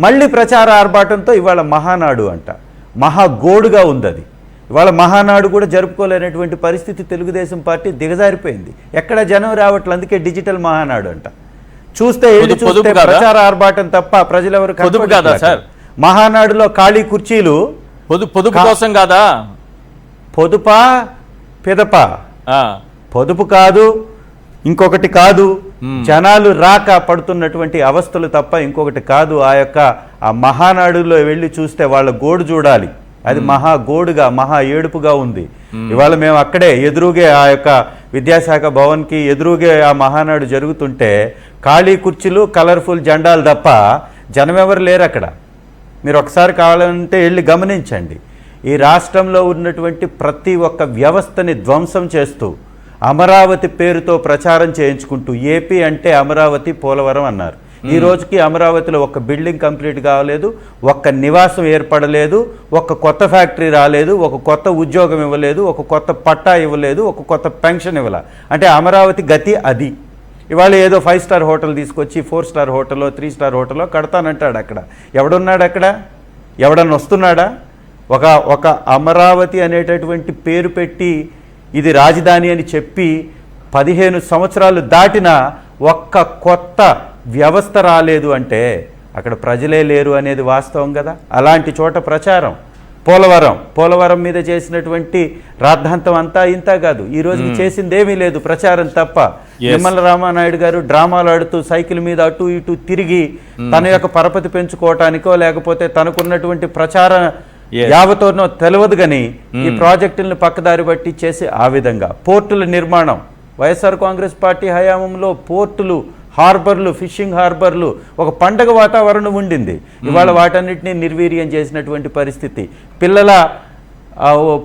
మళ్ళీ ప్రచార ఆర్భాటంతో ఇవాళ మహానాడు అంట, మహాగోడుగా ఉంది అది. ఇవాళ మహానాడు కూడా జరుపుకోలేనటువంటి పరిస్థితి తెలుగుదేశం పార్టీ దిగజారిపోయింది. ఎక్కడ జనం రావట్లేదు, అందుకే డిజిటల్ మహానాడు అంట. చూస్తే ప్రచార ఆర్భాటం తప్ప ప్రజలెవరు కదా సార్. మహానాడులో ఖాళీ కుర్చీలు పొదుపు కోసం కాదా? పొదుపా పెదపా? పొదుపు కాదు, ఇంకొకటి కాదు. జనాలు రాక పడుతున్నటువంటి అవస్థలు తప్ప ఇంకొకటి కాదు. ఆ మహానాడులో వెళ్ళి చూస్తే వాళ్ళ గోడు చూడాలి. అది మహా గోడుగా, మహా ఏడుపుగా ఉంది. ఇవాళ మేము అక్కడే ఎదురుగే ఆ యొక్క విద్యాశాఖ భవన్కి ఎదురుగే ఆ మహానాడు జరుగుతుంటే ఖాళీ కుర్చీలు, కలర్ఫుల్ జెండాలు తప్ప జనం ఎవరు లేరు అక్కడ. మీరు ఒకసారి కావాలంటే వెళ్ళి గమనించండి. ఈ రాష్ట్రంలో ఉన్నటువంటి ప్రతి ఒక్క వ్యవస్థని ధ్వంసం చేస్తూ అమరావతి పేరుతో ప్రచారం చేయించుకుంటూ, ఏపీ అంటే అమరావతి, పోలవరం అన్నారు. ఈ రోజుకి అమరావతిలో ఒక్క బిల్డింగ్ కంప్లీట్ కావలేదు, ఒక్క నివాసం ఏర్పడలేదు, ఒక్క కొత్త ఫ్యాక్టరీ రాలేదు, ఒక కొత్త ఉద్యోగం ఇవ్వలేదు, ఒక కొత్త పట్టా ఇవ్వలేదు, ఒక కొత్త పెన్షన్ ఇవ్వలే. అంటే అమరావతి గతి అది. ఇవాళ ఏదో 5 స్టార్ హోటల్ తీసుకొచ్చి 4 స్టార్ హోటల్లో 3 స్టార్ హోటల్లో కడతానంటాడు. అక్కడ ఎవడున్నాడు? అక్కడ ఎవడన్నా వస్తున్నాడా? ఒక అమరావతి అనేటటువంటి పేరు పెట్టి ఇది రాజధాని అని చెప్పి 15 సంవత్సరాలు దాటినా ఒక్క కొత్త వ్యవస్థ రాలేదు అంటే అక్కడ ప్రజలే లేరు అనేది వాస్తవం కదా. అలాంటి చోట ప్రచారం పోలవరం మీద చేసినటువంటి రాద్ధాంతం అంతా ఇంత కాదు. ఈ రోజుకి చేసిందేమీ లేదు, ప్రచారం తప్ప. నిమ్మల రామానాయుడు గారు డ్రామాలు ఆడుతూ సైకిల్ మీద అటు ఇటు తిరిగి తన యొక్క పరపతి పెంచుకోవటానికో లేకపోతే తనకున్నటువంటి ప్రచార యావతోనో తెలియదు కానీ ఈ ప్రాజెక్టులను పక్కదారి బట్టి చేసి ఆ విధంగా పోర్టుల నిర్మాణం వైఎస్ఆర్ కాంగ్రెస్ పార్టీ హయాంలో పోర్టులు, హార్బర్లు, ఫిషింగ్ హార్బర్లు ఒక పండగ వాతావరణం ఉండింది. ఇవాళ వాటన్నిటినీ నిర్వీర్యం చేసినటువంటి పరిస్థితి. పిల్లల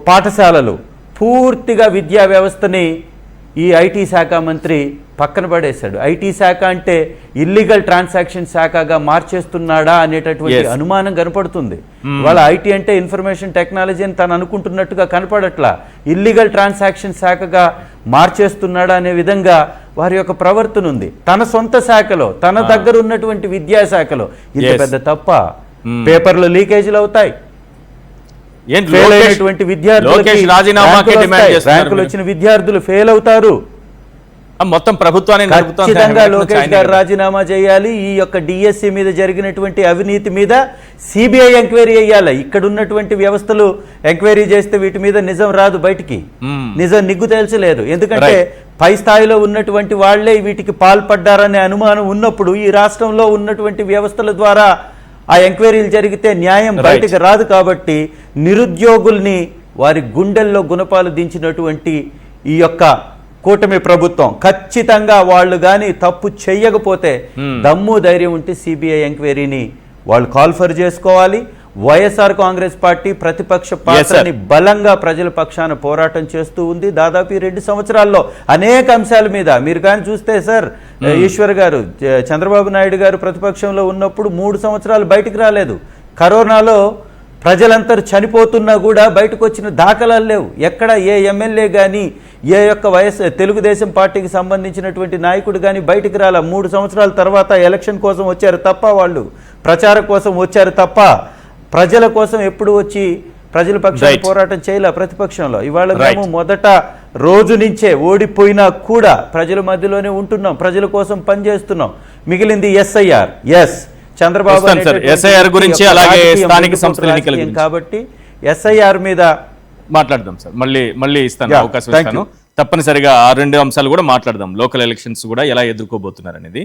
పాఠశాలలు పూర్తిగా విద్యా వ్యవస్థని ఈ ఐటీ శాఖ మంత్రి పక్కన పడేశాడు. ఐటీ శాఖ అంటే ఇల్లీగల్ ట్రాన్సాక్షన్ శాఖగా మార్చేస్తున్నాడా అనేటటువంటి అనుమానం కనపడుతుంది. వాళ్ళ ఐటీ అంటే ఇన్ఫర్మేషన్ టెక్నాలజీ అని తను అనుకుంటున్నట్టుగా కనపడట్లా, ఇల్లీగల్ ట్రాన్సాక్షన్ శాఖగా మార్చేస్తున్నాడా అనే విధంగా వారి యొక్క ప్రవర్తన ఉంది. తన సొంత శాఖలో, తన దగ్గర ఉన్నటువంటి విద్యాశాఖలో ఇంత పెద్ద తప్ప. పేపర్లు లీకేజీలు అవుతాయి, ఫెయిల్ అయినటువంటి విద్యార్థులకి ర్యాంకులు వచ్చిన విద్యార్థులు ఫెయిల్ అవుతారు. మొత్తం ప్రభుత్వాన్ని ఖచ్చితంగా లోకేష్ గారు రాజీనామా చేయాలి. ఈ యొక్క డిఎస్సి మీద జరిగినటువంటి అవినీతి మీద సిబిఐ ఎంక్వైరీ చేయాలి. ఇక్కడ ఉన్నటువంటి వ్యవస్థలు ఎంక్వైరీ చేస్తే వీటి మీద నిజం రాదు బయటికి, నిజం నిగ్గు తేల్చలేదు. ఎందుకంటే పై స్థాయిలో ఉన్నటువంటి వాళ్లే వీటికి పాల్పడ్డారనే అనుమానం ఉన్నప్పుడు ఈ రాష్ట్రంలో ఉన్నటువంటి వ్యవస్థల ద్వారా ఆ ఎంక్వైరీలు జరిగితే న్యాయం బయటికి రాదు. కాబట్టి నిరుద్యోగుల్ని వారి గుండెల్లో గుణపాలు దించినటువంటి ఈ యొక్క కూటమి ప్రభుత్వం ఖచ్చితంగా వాళ్ళు కానీ తప్పు చెయ్యకపోతే దమ్ము ధైర్యం ఉంటే సిబిఐ ఎంక్వైరీని వాళ్ళు కాల్ఫర్ చేసుకోవాలి. వైఎస్ఆర్ కాంగ్రెస్ పార్టీ ప్రతిపక్ష పాత్రని బలంగా ప్రజల పక్షాన పోరాటం చేస్తూ ఉంది. దాదాపు 2 సంవత్సరాల్లో అనేక అంశాల మీద మీరు కానీ చూస్తే సార్, ఈశ్వర్ గారు, చంద్రబాబు నాయుడు గారు ప్రతిపక్షంలో ఉన్నప్పుడు 3 సంవత్సరాలు బయటికి రాలేదు. కరోనాలో ప్రజలందరూ చనిపోతున్నా కూడా బయటకు వచ్చిన దాఖలాలు లేవు. ఎక్కడ ఏ ఎమ్మెల్యే కానీ ఏ యొక్క తెలుగుదేశం పార్టీకి సంబంధించినటువంటి నాయకుడు కానీ బయటికి రాలా. 3 సంవత్సరాల తర్వాత ఎలక్షన్ కోసం వచ్చారు తప్ప, వాళ్ళు ప్రచారం కోసం వచ్చారు తప్ప ప్రజల కోసం ఎప్పుడు వచ్చి ప్రజల పక్షాన పోరాటం చేయలే ప్రతిపక్షంలో. ఇవాళ మేము మొదట రోజు నుంచే ఓడిపోయినా కూడా ప్రజల మధ్యలోనే ఉంటున్నాం, ప్రజల కోసం పనిచేస్తున్నాం. మిగిలింది ఎస్ఐఆర్. చంద్రబాబు గురించి అలాగే స్థానిక సంస్థల ఎన్నికల గురించి కాబట్టి ఎస్ఐఆర్ మీద మాట్లాడదాం సార్. మళ్ళీ ఇస్తాను, అవకాశం ఇస్తాను. తప్పనిసరిగా ఆ 2 అంశాలు కూడా మాట్లాడదాం. లోకల్ ఎలక్షన్స్ కూడా ఎలా ఎదుర్కోబోతున్నారు అనేది.